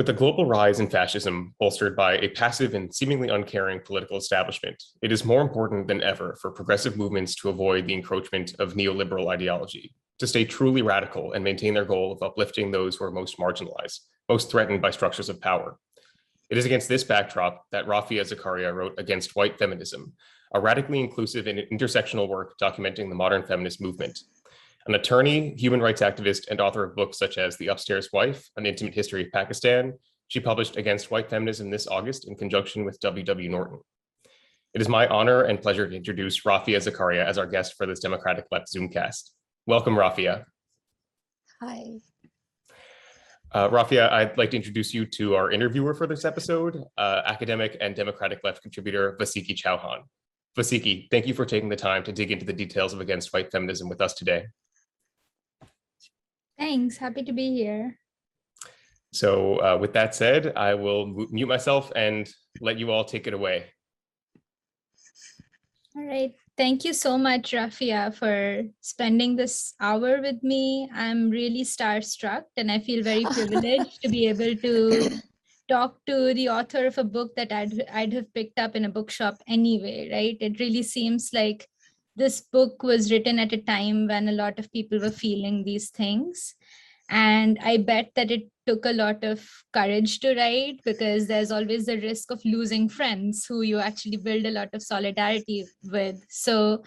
With the global rise in fascism bolstered by a passive and seemingly uncaring political establishment, it is more important than ever for progressive movements to avoid the encroachment of neoliberal ideology, to stay truly radical and maintain their goal of uplifting those who are most marginalized, most threatened by structures of power. It is against this backdrop that Rafia Zakaria wrote Against White Feminism, a radically inclusive and intersectional work documenting the modern feminist movement. An attorney, human rights activist, and author of books such as The Upstairs Wife, An Intimate History of Pakistan, she published Against White Feminism this August in conjunction with W. Norton. It is my honor and pleasure to introduce Rafia Zakaria as our guest for this Democratic Left Zoomcast. Welcome, Rafia. Hi. Rafia, I'd like to introduce you to our interviewer for this episode, academic and Democratic Left contributor Vassiki Chauhan. Vassiki, thank you for taking the time to dig into the details of Against White Feminism with us today. Thanks, happy to be here. So with that said, I will mute myself and let you all take it away. All right, thank you so much, Rafia, for spending this hour with me. I'm really starstruck and I feel very privileged to be able to talk to the author of a book that I'd have picked up in a bookshop anyway, right? It really seems like this book was written at a time when a lot of people were feeling these things. And I bet that it took a lot of courage to write, because there's always the risk of losing friends who you actually build a lot of solidarity with. So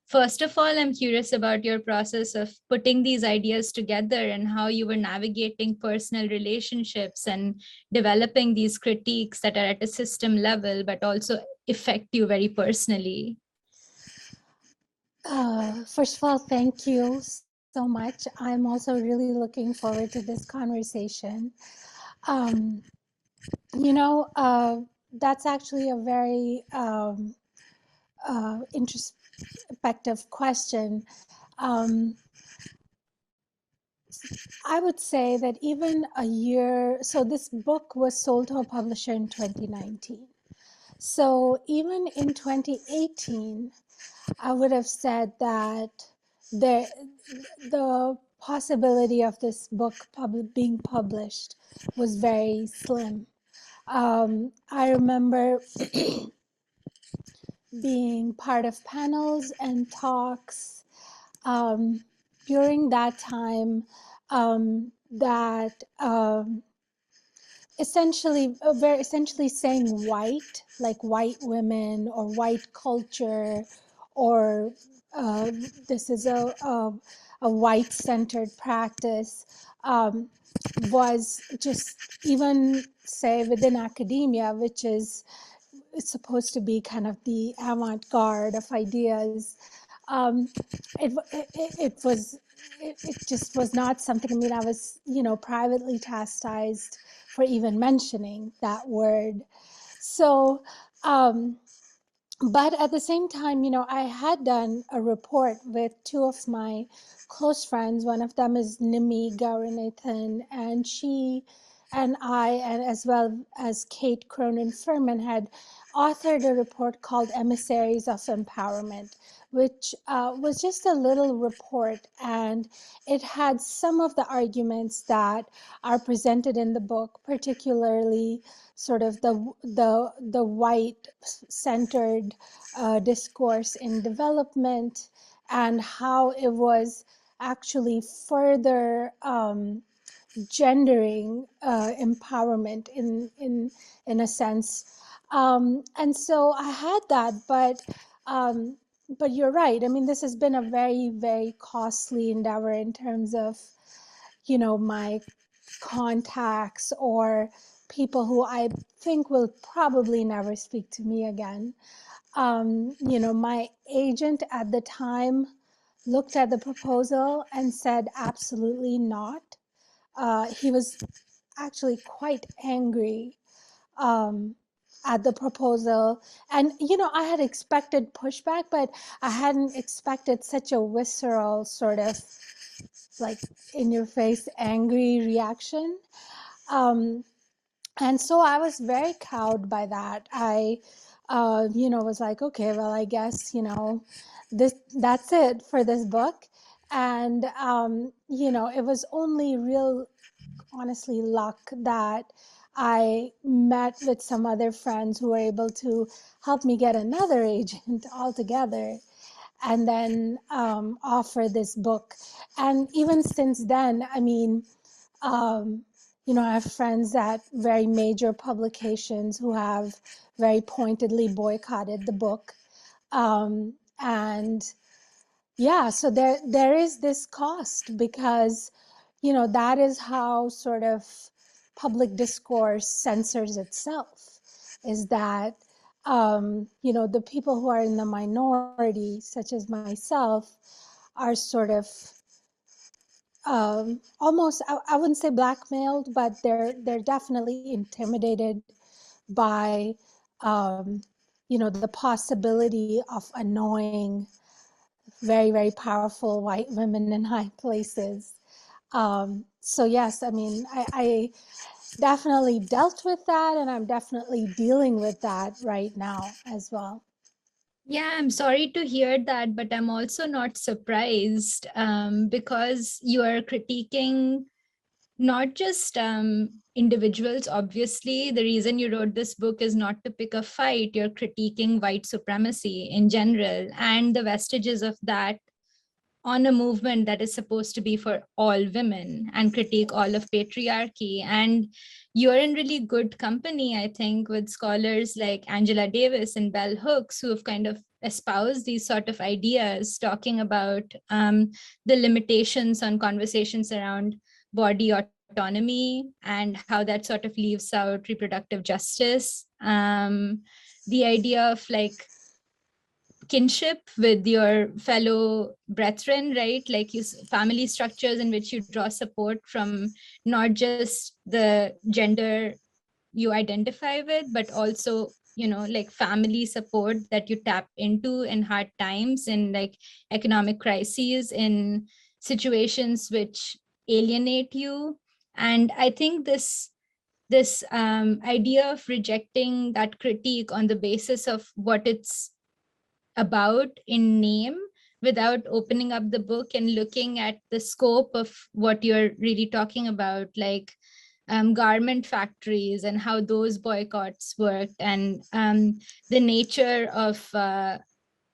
first of all, I'm curious about your process of putting these ideas together and how you were navigating personal relationships and developing these critiques that are at a system level, but also affect you very personally. First of all, thank you so much. I'm also really looking forward to this conversation. That's actually a very introspective question. I would say that even a year, so this book was sold to a publisher in 2019. So even in 2018, I would have said that the possibility of this book being published was very slim. I remember being part of panels and talks during that time essentially saying white, like white women or white culture, or this is a white-centered practice, was just, even say within academia, which is supposed to be kind of the avant-garde of ideas, it just was not something. I mean, I was, privately chastised for even mentioning that word. So, but at the same time, I had done a report with two of my close friends. One of them is Nimi Gauranathan, and she and I, and as well as Kate Cronin Furman, had authored a report called Emissaries of Empowerment, which was just a little report, and it had some of the arguments that are presented in the book, particularly sort of the white-centered discourse in development, and how it was actually further gendering empowerment in a sense. And so I had that, but you're right. I mean, this has been a very, very costly endeavor in terms of, my contacts or people who I think will probably never speak to me again. My agent at the time looked at the proposal and said, absolutely not. He was actually quite angry at the proposal. And, I had expected pushback, but I hadn't expected such a visceral sort of like in your face, angry reaction. And so I was very cowed by that. I, was like, okay, well, I guess, that's it for this book. And, it was only real, honestly, luck that I met with some other friends who were able to help me get another agent altogether, and then offer this book. And even since then, I mean, I have friends at very major publications who have very pointedly boycotted the book. And yeah, so there is this cost because, that is how sort of public discourse censors itself, is that, the people who are in the minority, such as myself, are sort of almost, I wouldn't say blackmailed, but they're definitely intimidated by, the possibility of annoying very, very powerful white women in high places. So yes, I mean, I definitely dealt with that, and I'm definitely dealing with that right now as well. Yeah, I'm sorry to hear that, but I'm also not surprised because you are critiquing not just individuals. Obviously, the reason you wrote this book is not to pick a fight. You're critiquing white supremacy in general and the vestiges of that on a movement that is supposed to be for all women and critique all of patriarchy. And you're in really good company, I think, with scholars like Angela Davis and Bell Hooks, who have kind of espoused these sort of ideas, talking about the limitations on conversations around body autonomy and how that sort of leaves out reproductive justice. The idea of like kinship with your fellow brethren, right? Like you family structures in which you draw support from not just the gender you identify with, but also, like family support that you tap into in hard times, in like economic crises, in situations which alienate you. And I think this idea of rejecting that critique on the basis of what it's about in name, without opening up the book and looking at the scope of what you're really talking about, like garment factories and how those boycotts worked, and the nature of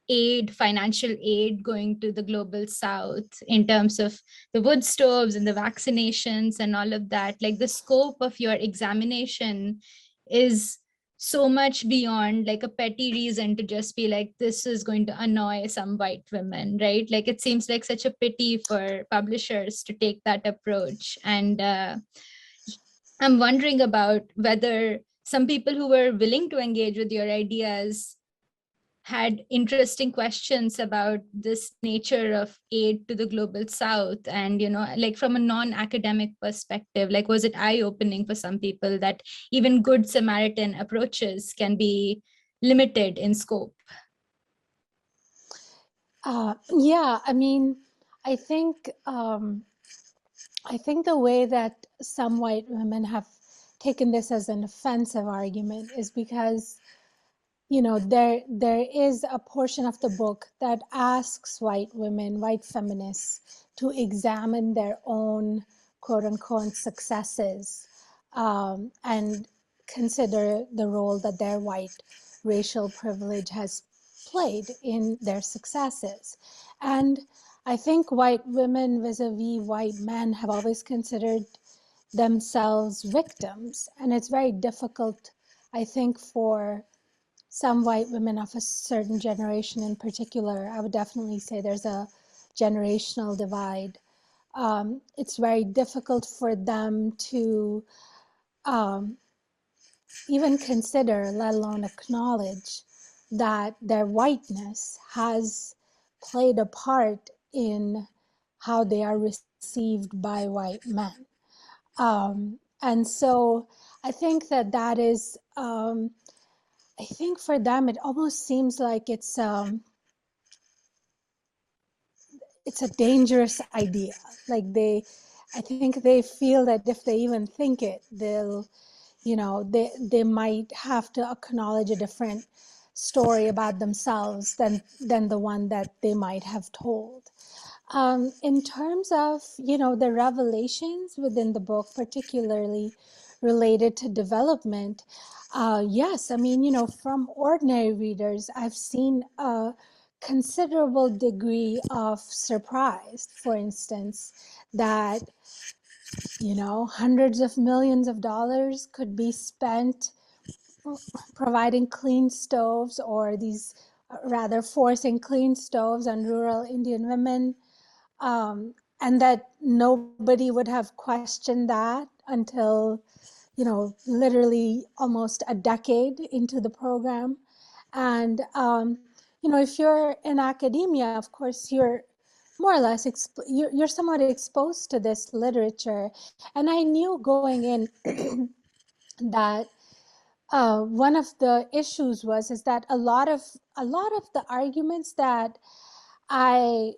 aid, financial aid going to the global south in terms of the wood stoves and the vaccinations and all of that. Like the scope of your examination is so much beyond like a petty reason to just be like, this is going to annoy some white women, right? Like it seems like such a pity for publishers to take that approach. And I'm wondering about whether some people who were willing to engage with your ideas had interesting questions about this nature of aid to the global south, and like from a non-academic perspective, like was it eye-opening for some people that even good Samaritan approaches can be limited in scope? Yeah, I mean, I think the way that some white women have taken this as an offensive argument is because, there is a portion of the book that asks white women, white feminists, to examine their own quote unquote successes, and consider the role that their white racial privilege has played in their successes. And I think white women vis-a-vis white men have always considered themselves victims. And it's very difficult, I think, for some white women of a certain generation in particular. I would definitely say there's a generational divide. It's very difficult for them to even consider, let alone acknowledge, that their whiteness has played a part in how they are received by white men. And so I think that is, I think for them, it almost seems like it's a dangerous idea. Like I think they feel that if they even think it, they'll, they might have to acknowledge a different story about themselves than the one that they might have told. In terms of, the revelations within the book, particularly related to development, yes, I mean, you know, from ordinary readers, I've seen a considerable degree of surprise, for instance, that, you know, hundreds of millions of dollars could be spent providing clean stoves, or these rather forcing clean stoves on rural Indian women, and that nobody would have questioned that until, you know, literally almost a decade into the program. And, you know, if you're in academia, of course, you're more or less, you're somewhat exposed to this literature. And I knew going in that one of the issues is that a lot of the arguments that I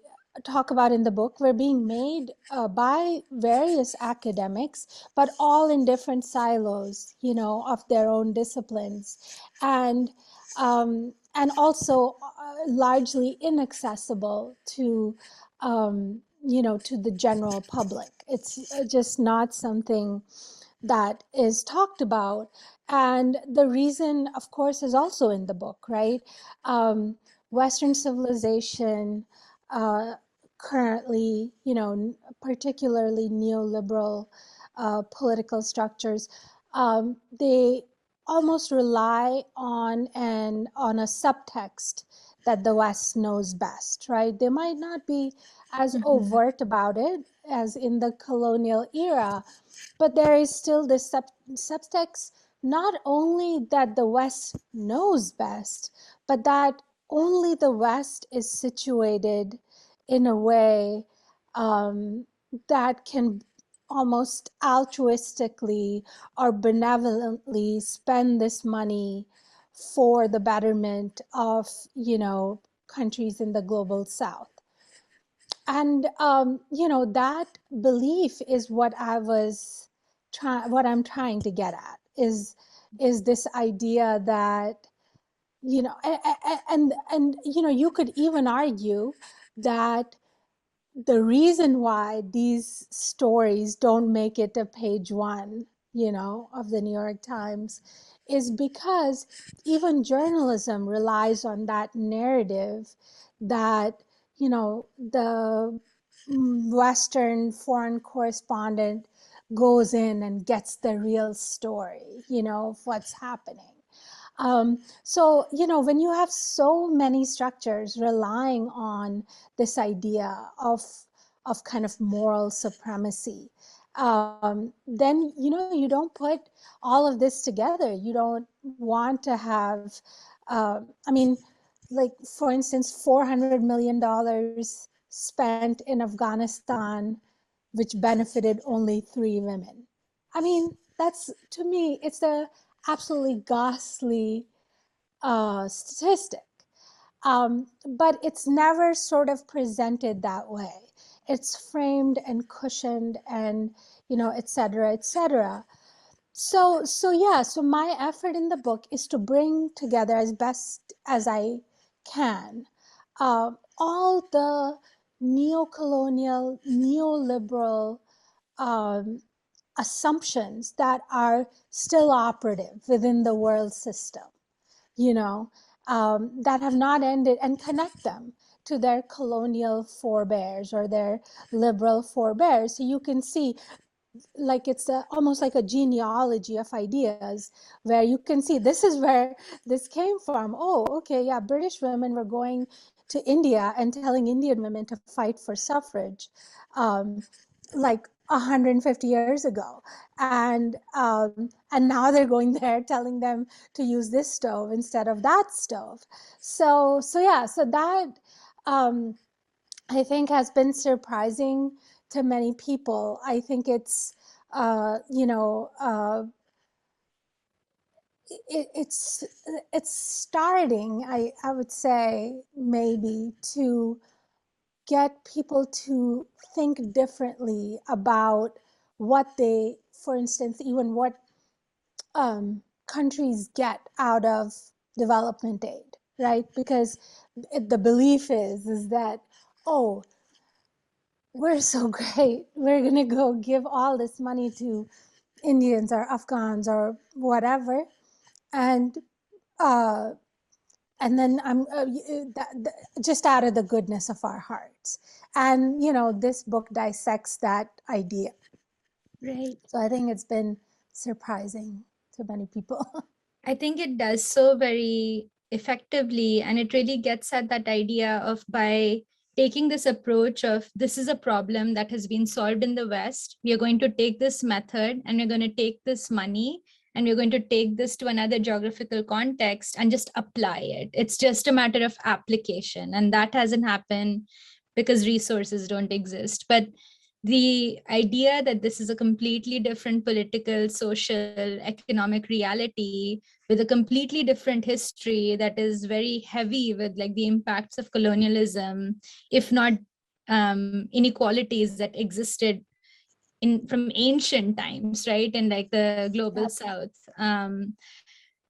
talk about in the book were being made by various academics, but all in different silos, you know, of their own disciplines, and also largely inaccessible to, you know, to the general public. It's just not something that is talked about. And the reason, of course, is also in the book, right? Western civilization, uh, currently, you know, particularly neoliberal political structures, they almost rely on a subtext that the West knows best, right? They might not be as overt about it as in the colonial era, but there is still this subtext, not only that the West knows best, but that only the West is situated in a way that can almost altruistically or benevolently spend this money for the betterment of, you know, countries in the global South. And you know, that belief is what what I'm trying to get at, is this idea that, you know, and you know, you could even argue that the reason why these stories don't make it to page one, you know, of the New York Times, is because even journalism relies on that narrative that, you know, the Western foreign correspondent goes in and gets the real story, you know, of what's happening. So, you know, when you have so many structures relying on this idea of kind of moral supremacy, then, you know, you don't put all of this together. You don't want to have, I mean, like, for instance, $400 million spent in Afghanistan, which benefited only 3 women. I mean, that's, to me, it's a absolutely ghastly statistic. But it's never sort of presented that way. It's framed and cushioned and, you know, et cetera, et cetera. So yeah, so my effort in the book is to bring together as best as I can all the neo-colonial, neoliberal assumptions that are still operative within the world system, you know, that have not ended, and connect them to their colonial forebears or their liberal forebears. So you can see, like, it's almost like a genealogy of ideas, where you can see this is where this came from. Oh, okay, yeah, British women were going to India and telling Indian women to fight for suffrage, like 150 years ago, and now they're going there telling them to use this stove instead of that stove. So yeah, so that I think has been surprising to many people. I think it's, you know, it's starting, I would say, maybe to get people to think differently about what they, for instance, even what countries get out of development aid, right? Because the belief is that, oh, we're so great, we're going to go give all this money to Indians or Afghans or whatever, and uh, then just out of the goodness of our hearts. And this book dissects that idea. Right. So I think it's been surprising to many people. I think it does so very effectively, and it really gets at that idea of, by taking this approach of, this is a problem that has been solved in the West, we are going to take this method and we're going to take this money and we're going to take this to another geographical context and just apply it. It's just a matter of application, and that hasn't happened because resources don't exist. But the idea that this is a completely different political, social, economic reality with a completely different history that is very heavy with like the impacts of colonialism, if not inequalities that existed from ancient times, right? In like the global Yep. South.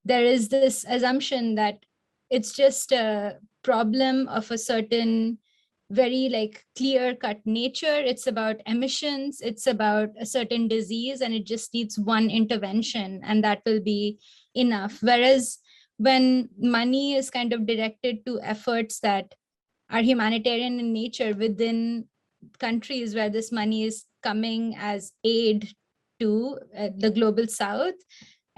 There is this assumption that it's just a problem of a certain very like clear cut nature. It's about emissions, it's about a certain disease, and it just needs one intervention and that will be enough. Whereas when money is kind of directed to efforts that are humanitarian in nature within countries where this money is coming as aid to the global South,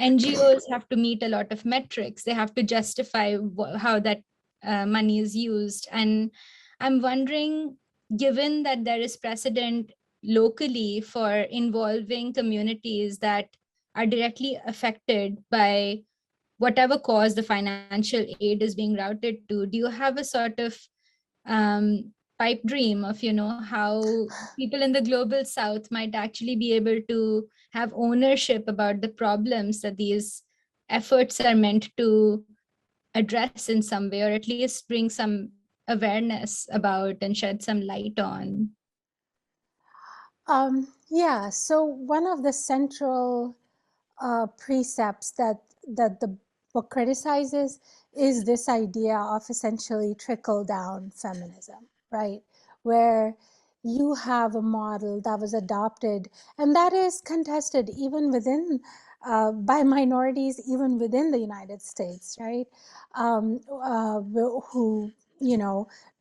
NGOs have to meet a lot of metrics. They have to justify how that money is used. And I'm wondering, given that there is precedent locally for involving communities that are directly affected by whatever cause the financial aid is being routed to, do you have a sort of pipe dream of how people in the global South might actually be able to have ownership about the problems that these efforts are meant to address in some way, or at least bring some awareness about and shed some light on? Yeah, so one of the central precepts that the book criticizes is this idea of essentially trickle down feminism, right? Where you have a model that was adopted and that is contested even within by minorities, even within the United States, right? Who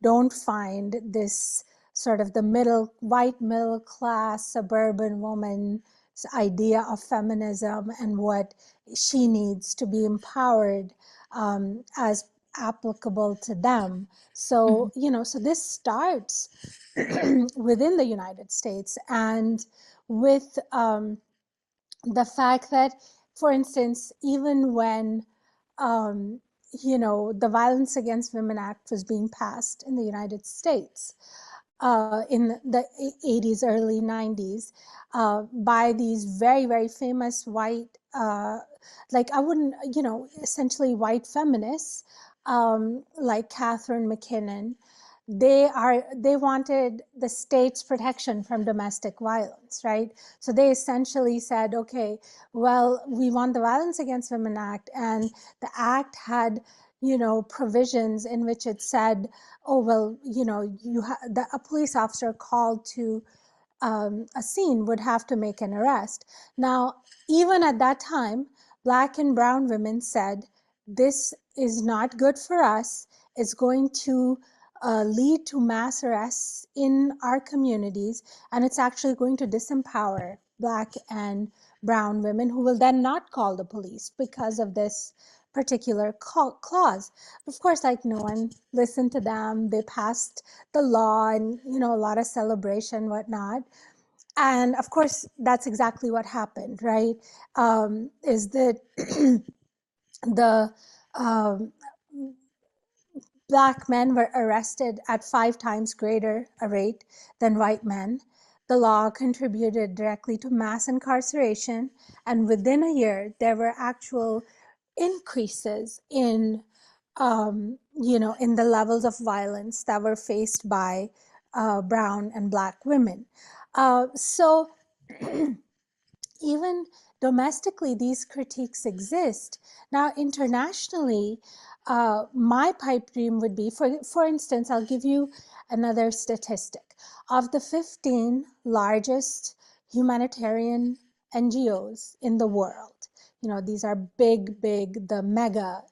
don't find this sort of the white middle class suburban woman idea of feminism and what she needs to be empowered as applicable to them. So, so this starts within the United States, and with the fact that, for instance, even when the Violence Against Women Act was being passed in the United States, in the 80s, early 90s, by these very, very famous white, like I wouldn't, essentially white feminists, like Catherine McKinnon. They wanted the state's protection from domestic violence, right? So they essentially said, okay, well, we want the Violence Against Women Act, and the act had provisions in which it said, oh, well, a police officer called to a scene would have to make an arrest. Now, even at that time, Black and brown women said, this is not good for us. It's going to lead to mass arrests in our communities, and it's actually going to disempower Black and brown women who will then not call the police because of this particular clause. Of course, like no one listened to them. They passed the law and, a lot of celebration, whatnot. And of course, that's exactly what happened, right? Is that the Black men were arrested at 5 times greater a rate than white men. The law contributed directly to mass incarceration, and within a year, there were actual increases in, in the levels of violence that were faced by brown and Black women. So even domestically, these critiques exist. Now, internationally, my pipe dream would be, for instance, I'll give you another statistic. Of the 15 largest humanitarian NGOs in the world, these are the mega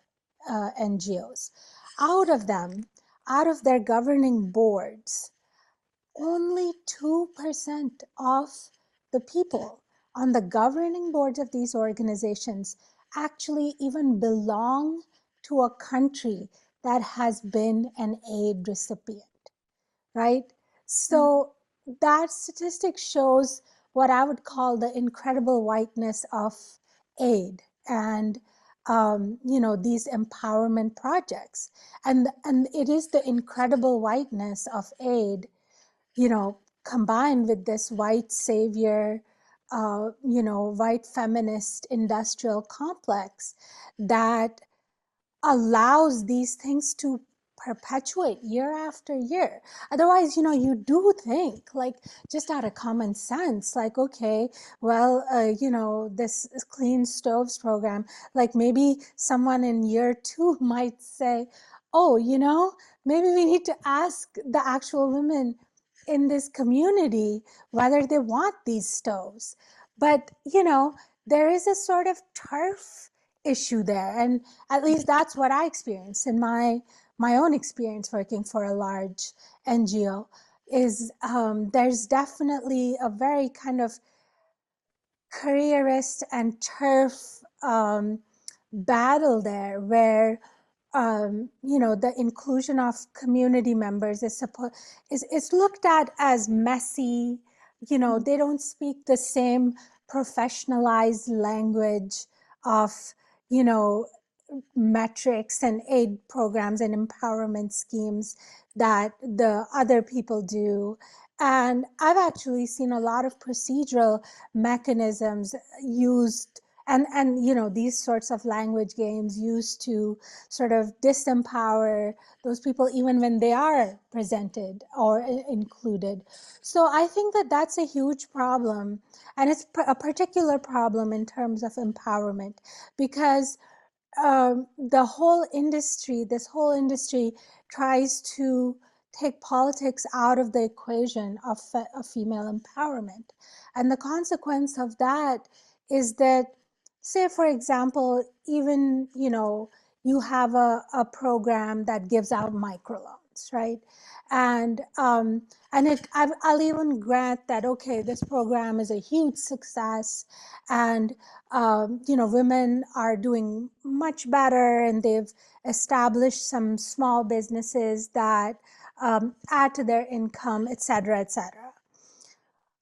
NGOs. Out of their governing boards, only 2% of the people on the governing boards of these organizations actually even belong to a country that has been an aid recipient, right? So that statistic shows what I would call the incredible whiteness of aid and these empowerment projects. And it is the incredible whiteness of aid, combined with this white savior, white feminist industrial complex that allows these things to perpetuate year after year. Otherwise, you do think, like, just out of common sense, like, okay, well, this clean stoves program, like maybe someone in year 2 might say, oh, maybe we need to ask the actual women in this community whether they want these stoves. But, there is a sort of turf issue there. And at least that's what I experienced in my own experience working for a large NGO, is there's definitely a very kind of careerist and turf battle there, where the inclusion of community members is looked at as messy. They don't speak the same professionalized language of metrics and aid programs and empowerment schemes that the other people do. And I've actually seen a lot of procedural mechanisms used, and these sorts of language games used to sort of disempower those people even when they are presented or included. So I think that that's a huge problem, and it's a particular problem in terms of empowerment, because this whole industry tries to take politics out of the equation of female empowerment. And the consequence of that is that, say, for example, even, you have a program that gives out microloans, right? And I'll even grant that, okay, this program is a huge success, and women are doing much better, and they've established some small businesses that add to their income, et cetera, et cetera.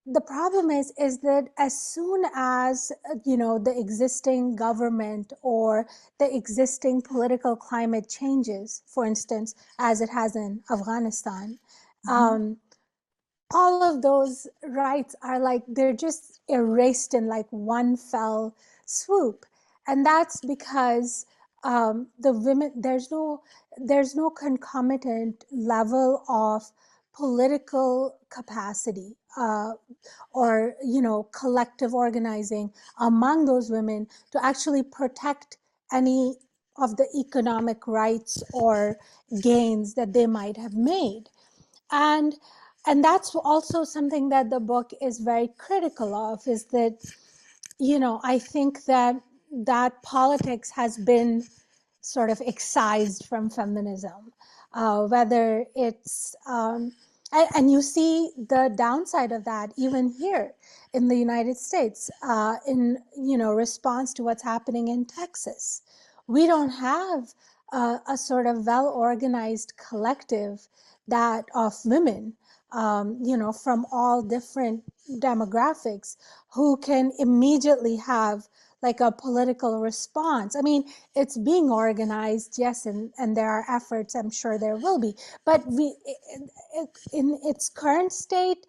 The problem is that as soon as the existing government or the existing political climate changes, for instance, as it has in Afghanistan, all of those rights are like, they're just erased in like one fell swoop. And that's because the women, there's no concomitant level of political capacity or collective organizing among those women to actually protect any of the economic rights or gains that they might have made. And that's also something that the book is very critical of, is that, I think that politics has been sort of excised from feminism, whether it's, and you see the downside of that even here in the United States, in, response to what's happening in Texas. We don't have a sort of well-organized collective that of women, from all different demographics, who can immediately have like a political response. I mean, it's being organized, yes, and there are efforts, I'm sure there will be, but in its current state,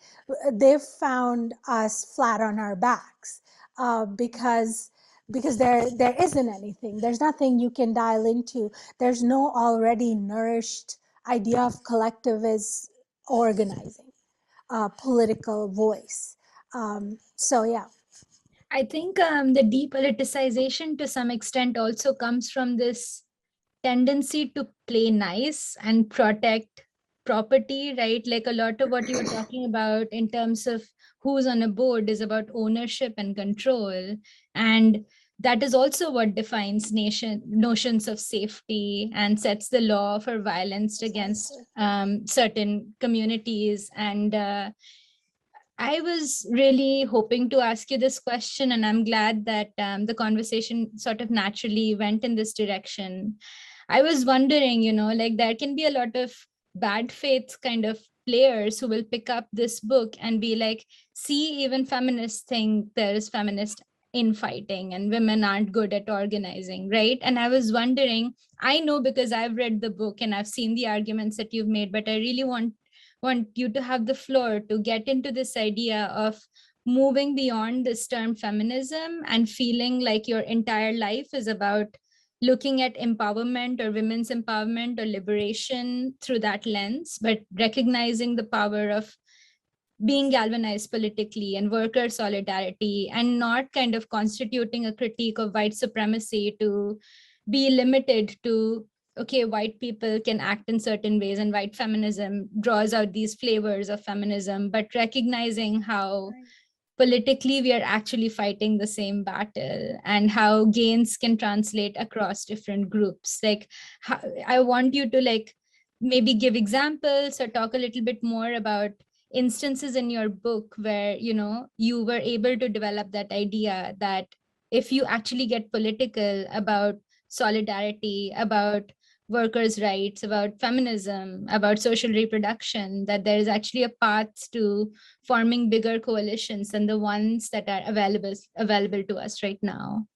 they've found us flat on our backs, because there isn't anything. There's nothing you can dial into. There's no already nourished idea of collectivist organizing, political voice. So yeah. I think the depoliticization to some extent also comes from this tendency to play nice and protect property, right? Like a lot of what you were talking about in terms of who's on a board is about ownership and control. And that is also what defines notions of safety and sets the law for violence against certain communities. And I was really hoping to ask you this question, and I'm glad that the conversation sort of naturally went in this direction. I was wondering, like there can be a lot of bad faith kind of players who will pick up this book and be like, see, even feminists think there is feminist infighting and women aren't good at organizing, right? And I was wondering, I know because I've read the book and I've seen the arguments that you've made, but I really want you to have the floor to get into this idea of moving beyond this term feminism and feeling like your entire life is about looking at empowerment or women's empowerment or liberation through that lens, but recognizing the power of being galvanized politically and worker solidarity, and not kind of constituting a critique of white supremacy to be limited to, okay, white people can act in certain ways and white feminism draws out these flavors of feminism, but recognizing how politically we are actually fighting the same battle and how gains can translate across different groups. Like I want you to like maybe give examples or talk a little bit more about instances in your book where you were able to develop that idea that if you actually get political about solidarity, about workers' rights, about feminism, about social reproduction, that there is actually a path to forming bigger coalitions than the ones that are available to us right now.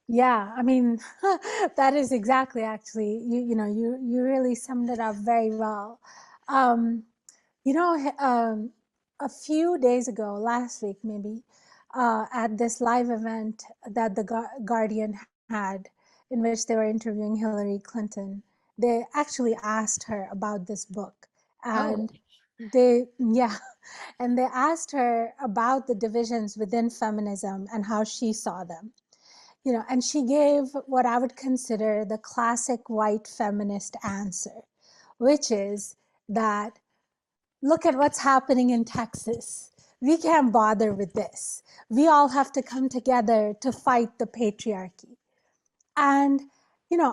Yeah, I mean, that is exactly actually, you really summed it up very well. Um, a few days ago, last week maybe, at this live event that the Guardian had, in which they were interviewing Hillary Clinton, they actually asked her about this book. And and they asked her about the divisions within feminism and how she saw them. And she gave what I would consider the classic white feminist answer, which is that, look at what's happening in Texas. We can't bother with this. We all have to come together to fight the patriarchy. And,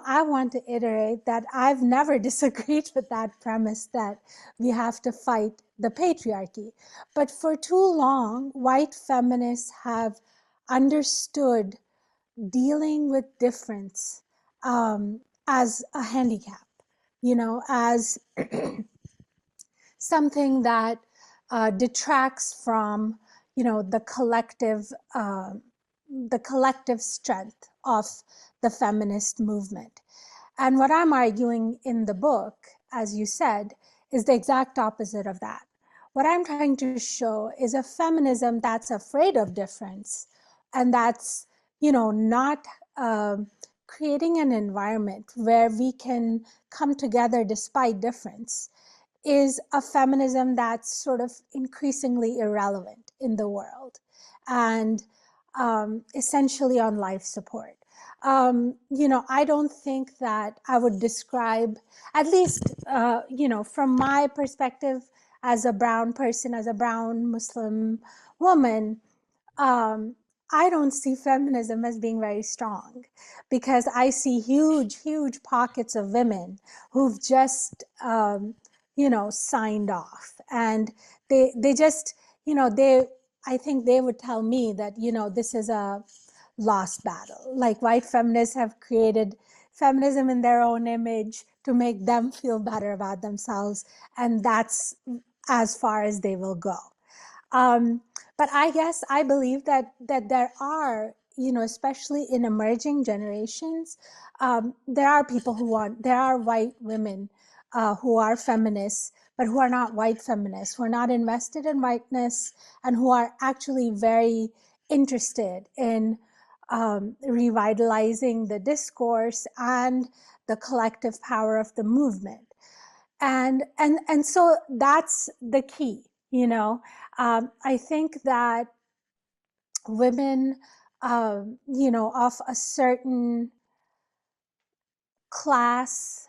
I want to iterate that I've never disagreed with that premise that we have to fight the patriarchy. But for too long, white feminists have understood dealing with difference as a handicap, as something that detracts from, the collective strength of the feminist movement. And what I'm arguing in the book, as you said, is the exact opposite of that. What I'm trying to show is a feminism that's afraid of difference, and that's, not creating an environment where we can come together despite difference, is a feminism that's sort of increasingly irrelevant in the world and essentially on life support. I don't think that I would describe, at least, from my perspective as a brown person, as a brown Muslim woman, I don't see feminism as being very strong, because I see huge, huge pockets of women who've just, signed off, and they just, I think they would tell me that, this is a lost battle. Like, white feminists have created feminism in their own image to make them feel better about themselves, and that's as far as they will go. But I guess I believe that there are, especially in emerging generations, there are there are white women who are feminists, but who are not white feminists, who are not invested in whiteness, and who are actually very interested in revitalizing the discourse and the collective power of the movement. And so that's the key. I think that women, of a certain class,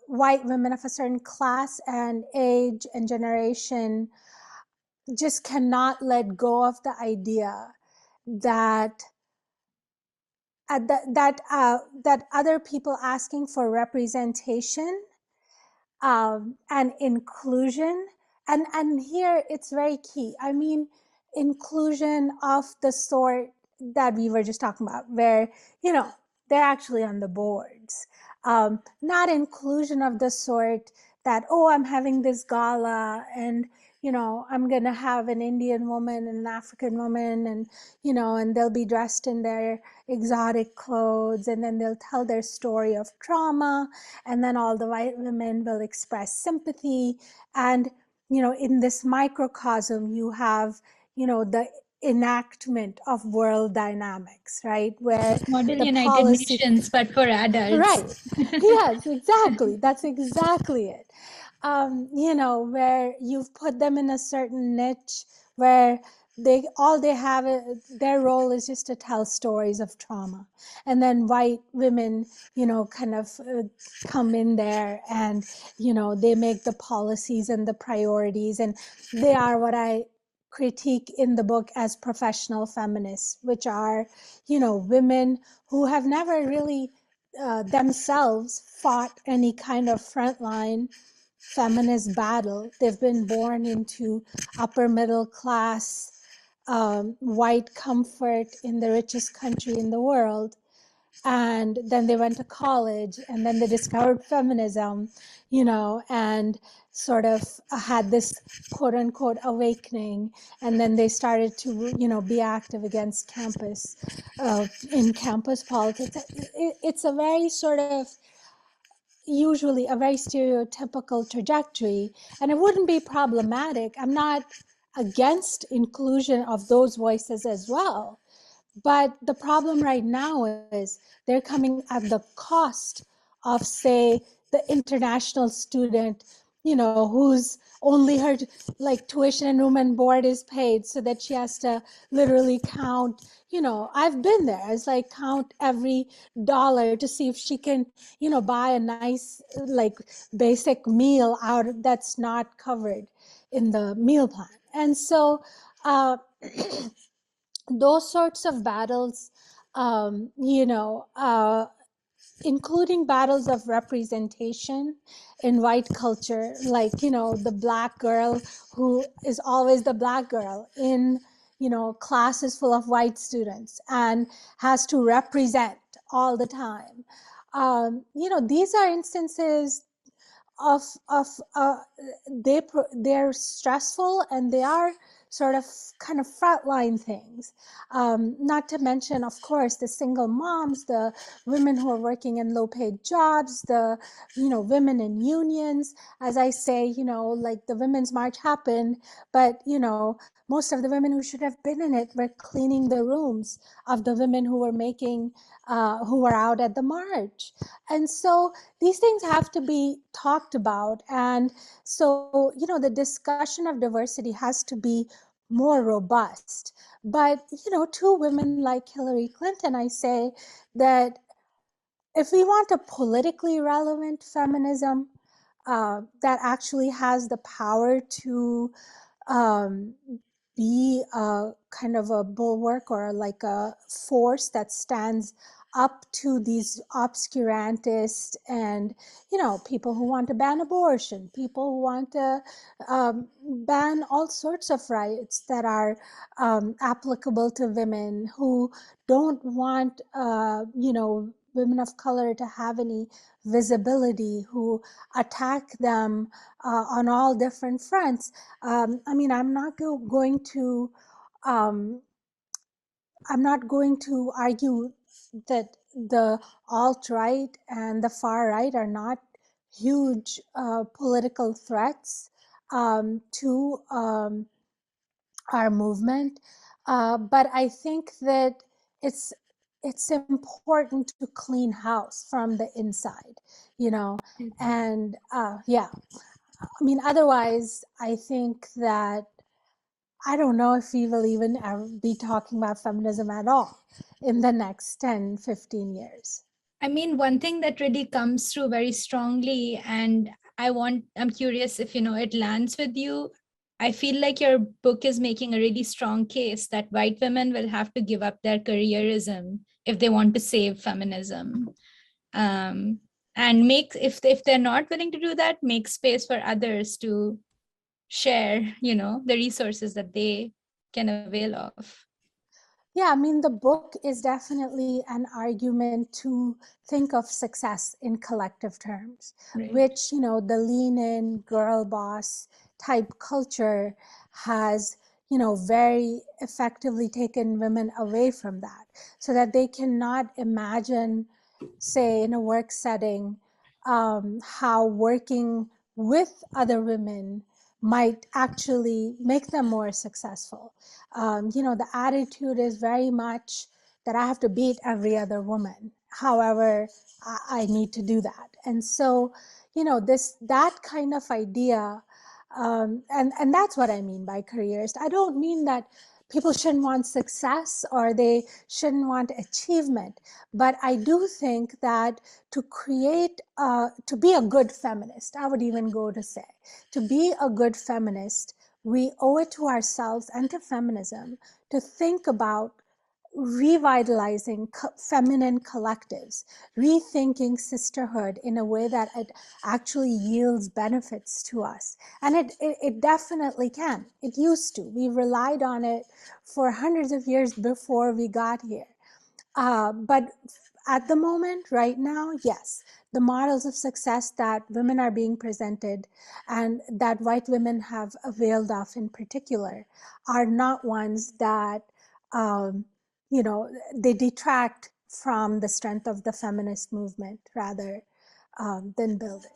white women of a certain class and age and generation just cannot let go of the idea that that other people asking for representation and inclusion, and here it's very key. I mean, inclusion of the sort that we were just talking about, where they're actually on the boards. Not inclusion of the sort that, oh, I'm having this gala and I'm gonna have an Indian woman and an African woman, and and they'll be dressed in their exotic clothes, and then they'll tell their story of trauma, and then all the white women will express sympathy. And in this microcosm, you have the enactment of world dynamics, right, where Model the United policy, Nations, but for adults. right, yes, exactly, that's exactly it. Where you've put them in a certain niche where they have their role is just to tell stories of trauma, and then white women kind of come in there, and they make the policies and the priorities, and they are what I critique in the book as professional feminists, which are women who have never really themselves fought any kind of frontline feminist battle. They've been born into upper middle class white comfort in the richest country in the world, and then they went to college, and then they discovered feminism, and sort of had this quote unquote awakening, and then they started to be active against campus in campus politics. It's a very sort of usually a very stereotypical trajectory, and it wouldn't be problematic. I'm not against inclusion of those voices as well, but the problem right now is they're coming at the cost of, say, the international student, who's only her like tuition and room and board is paid, so that she has to literally count. I've been there. It's like count every dollar to see if she can, buy a nice like basic meal out that's not covered in the meal plan. And so those sorts of battles, including battles of representation in white culture, like, the black girl who is always the black girl in, classes full of white students and has to represent all the time. These are instances of they're stressful, and they are sort of kind of frontline things. Not to mention, of course, the single moms, the women who are working in low paid jobs, the women in unions. As I say, like the Women's March happened, but most of the women who should have been in it were cleaning the rooms of the women who were making who were out at the march. And so these things have to be talked about. And so, the discussion of diversity has to be more robust. But, to women like Hillary Clinton, I say that if we want a politically relevant feminism that actually has the power to um, be a kind of a bulwark or like a force that stands up to these obscurantists and people who want to ban abortion, people who want to ban all sorts of rights that are applicable to women, who don't want women of color to have any visibility, who attack them on all different fronts. I mean, um, I'm not going to argue that the alt-right and the far right are not huge political threats to our movement, but I think that it's important to clean house from the inside, and yeah. I mean, otherwise, I think that I don't know if we will even ever be talking about feminism at all in the next 10, 15 years. I mean, one thing that really comes through very strongly, and I'm curious if, it lands with you. I feel like your book is making a really strong case that white women will have to give up their careerism if they want to save feminism. And if they're not willing to do that, make space for others to share, the resources that they can avail of. Yeah, I mean, the book is definitely an argument to think of success in collective terms, Right. which, the lean in, girl boss type culture has, very effectively taken women away from that, so that they cannot imagine, say, in a work setting, how working with other women might actually make them more successful. The attitude is very much that I have to beat every other woman. However, I need to do that. And so, that kind of idea, and that's what I mean by careers. I don't mean that people shouldn't want success or they shouldn't want achievement, but I do think that to be a good feminist, I would even go to say, to be a good feminist, we owe it to ourselves and to feminism to think about revitalizing feminine collectives, rethinking sisterhood in a way that it actually yields benefits to us. And it definitely can. It used to. We relied on it for hundreds of years before we got here. But at the moment, right now, yes, the models of success that women are being presented and that white women have availed of in particular are not ones that, they detract from the strength of the feminist movement rather than build it.